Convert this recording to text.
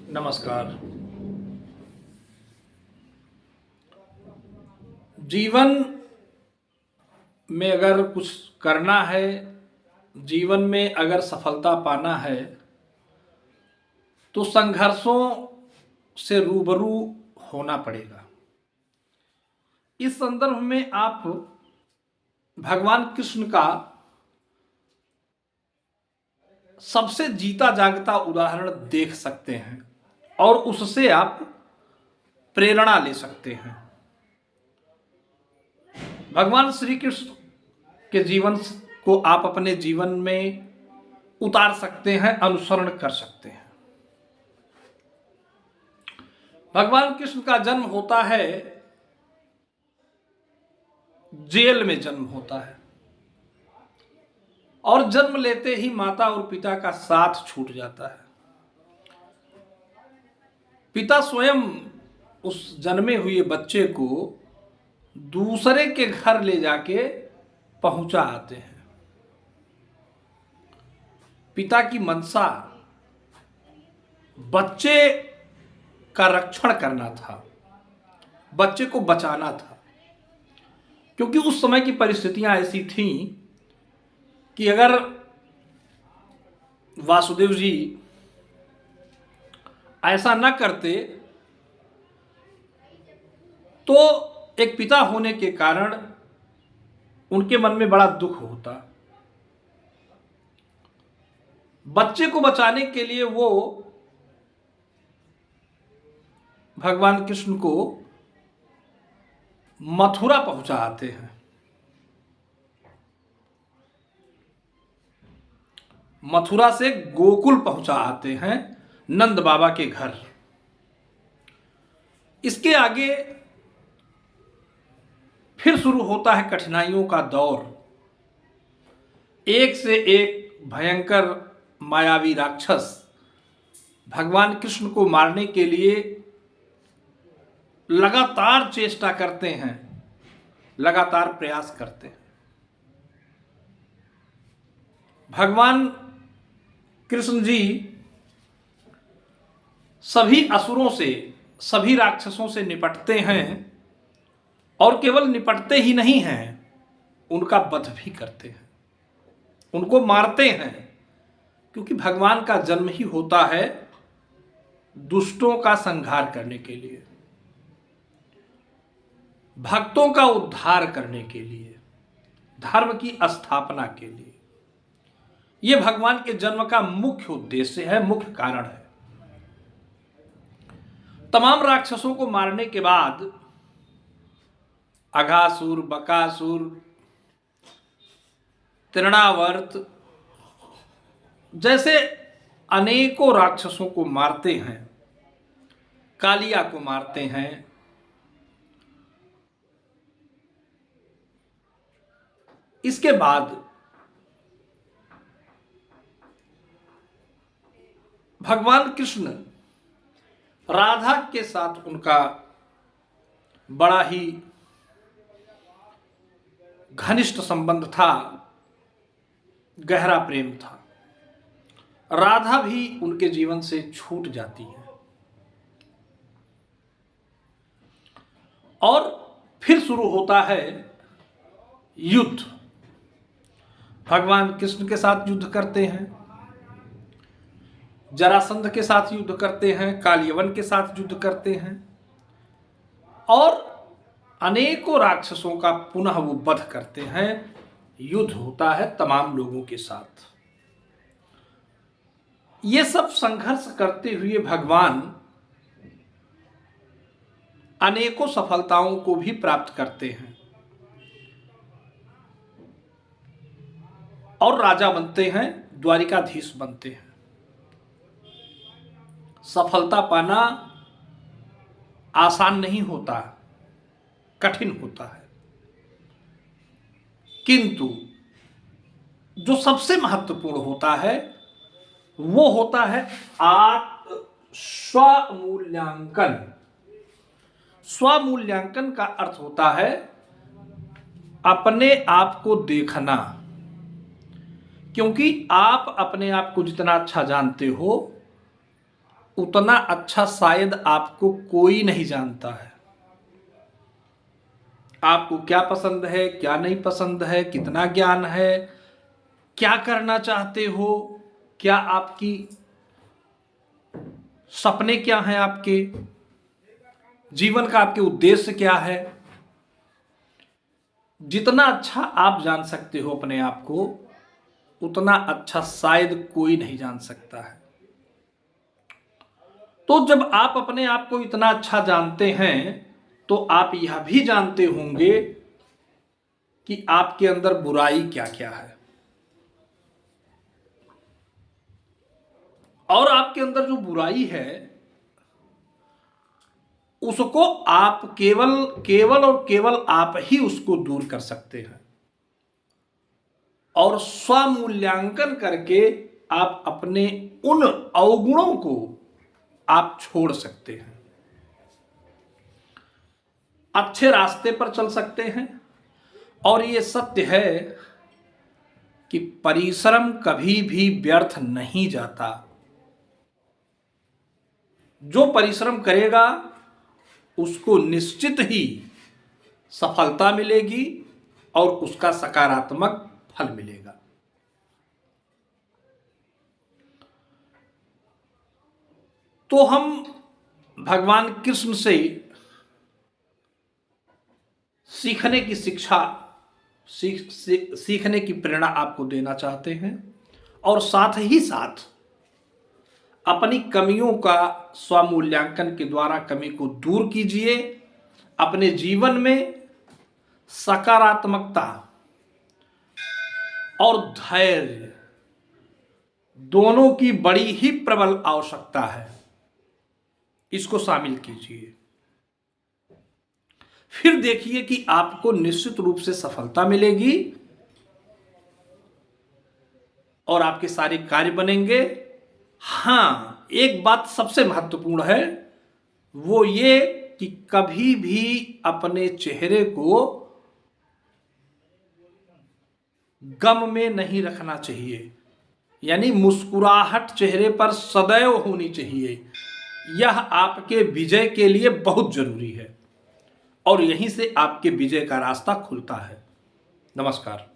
नमस्कार। जीवन में अगर कुछ करना है, जीवन में अगर सफलता पाना है, तो संघर्षों से रूबरू होना पड़ेगा। इस संदर्भ में आप भगवान कृष्ण का सबसे जीता जागता उदाहरण देख सकते हैं और उससे आप प्रेरणा ले सकते हैं। भगवान श्री कृष्ण के जीवन को आप अपने जीवन में उतार सकते हैं, अनुसरण कर सकते हैं। भगवान कृष्ण का जन्म होता है, जेल में जन्म होता है और जन्म लेते ही माता और पिता का साथ छूट जाता है। पिता स्वयं उस जन्मे हुए बच्चे को दूसरे के घर ले जाके पहुंचा आते हैं। पिता की मंशा बच्चे का रक्षण करना था, बच्चे को बचाना था, क्योंकि उस समय की परिस्थितियां ऐसी थीं कि अगर वासुदेव जी ऐसा न करते तो एक पिता होने के कारण उनके मन में बड़ा दुख होता। बच्चे को बचाने के लिए वो भगवान कृष्ण को मथुरा पहुंचा आते हैं। मथुरा से गोकुल पहुंचा आते हैं, नंद बाबा के घर। इसके आगे फिर शुरू होता है कठिनाइयों का दौर। एक से एक भयंकर मायावी राक्षस भगवान कृष्ण को मारने के लिए लगातार चेष्टा करते हैं, लगातार प्रयास करते हैं। भगवान कृष्ण जी सभी असुरों से, सभी राक्षसों से निपटते हैं और केवल निपटते ही नहीं हैं, उनका वध भी करते हैं, उनको मारते हैं, क्योंकि भगवान का जन्म ही होता है दुष्टों का संहार करने के लिए, भक्तों का उद्धार करने के लिए, धर्म की स्थापना के लिए। यह भगवान के जन्म का मुख्य उद्देश्य है, मुख्य कारण है। तमाम राक्षसों को मारने के बाद अघासुर, बकासुर, तृणावर्त जैसे अनेकों राक्षसों को मारते हैं, कालिया को मारते हैं। इसके बाद भगवान कृष्ण राधा के साथ उनका बड़ा ही घनिष्ठ संबंध था, गहरा प्रेम था। राधा भी उनके जीवन से छूट जाती है और फिर शुरू होता है युद्ध। भगवान कृष्ण के साथ युद्ध करते हैं, जरासंध के साथ युद्ध करते हैं, कालियवन के साथ युद्ध करते हैं और अनेकों राक्षसों का पुनः वो वध करते हैं। युद्ध होता है तमाम लोगों के साथ। ये सब संघर्ष करते हुए भगवान अनेकों सफलताओं को भी प्राप्त करते हैं और राजा बनते हैं, द्वारिकाधीश बनते हैं। सफलता पाना आसान नहीं होता, कठिन होता है, किंतु जो सबसे महत्वपूर्ण होता है वो होता है स्वमूल्यांकन। स्वमूल्यांकन का अर्थ होता है अपने आप को देखना, क्योंकि आप अपने आप को जितना अच्छा जानते हो उतना अच्छा शायद आपको कोई नहीं जानता है। आपको क्या पसंद है, क्या नहीं पसंद है, कितना ज्ञान है, क्या करना चाहते हो, क्या आपकी सपने क्या हैं, आपके जीवन का आपके उद्देश्य क्या है। जितना अच्छा आप जान सकते हो अपने आप को, उतना अच्छा शायद कोई नहीं जान सकता है। तो जब आप अपने आप को इतना अच्छा जानते हैं तो आप यह भी जानते होंगे कि आपके अंदर बुराई क्या क्या है, और आपके अंदर जो बुराई है उसको आप केवल और केवल आप ही उसको दूर कर सकते हैं, और स्वमूल्यांकन करके आप अपने उन अवगुणों को आप छोड़ सकते हैं, अच्छे रास्ते पर चल सकते हैं। और ये सत्य है कि परिश्रम कभी भी व्यर्थ नहीं जाता। जो परिश्रम करेगा उसको निश्चित ही सफलता मिलेगी और उसका सकारात्मक फल मिलेगा। तो हम भगवान कृष्ण से सीखने की शिक्षा सीखने की प्रेरणा आपको देना चाहते हैं, और साथ ही साथ अपनी कमियों का स्वमूल्यांकन के द्वारा कमी को दूर कीजिए। अपने जीवन में सकारात्मकता और धैर्य दोनों की बड़ी ही प्रबल आवश्यकता है, इसको शामिल कीजिए। फिर देखिए कि आपको निश्चित रूप से सफलता मिलेगी और आपके सारे कार्य बनेंगे। हाँ, एक बात सबसे महत्वपूर्ण है, वो ये कि कभी भी अपने चेहरे को गम में नहीं रखना चाहिए, यानी मुस्कुराहट चेहरे पर सदैव होनी चाहिए। यह आपके विजय के लिए बहुत जरूरी है, और यहीं से आपके विजय का रास्ता खुलता है। नमस्कार।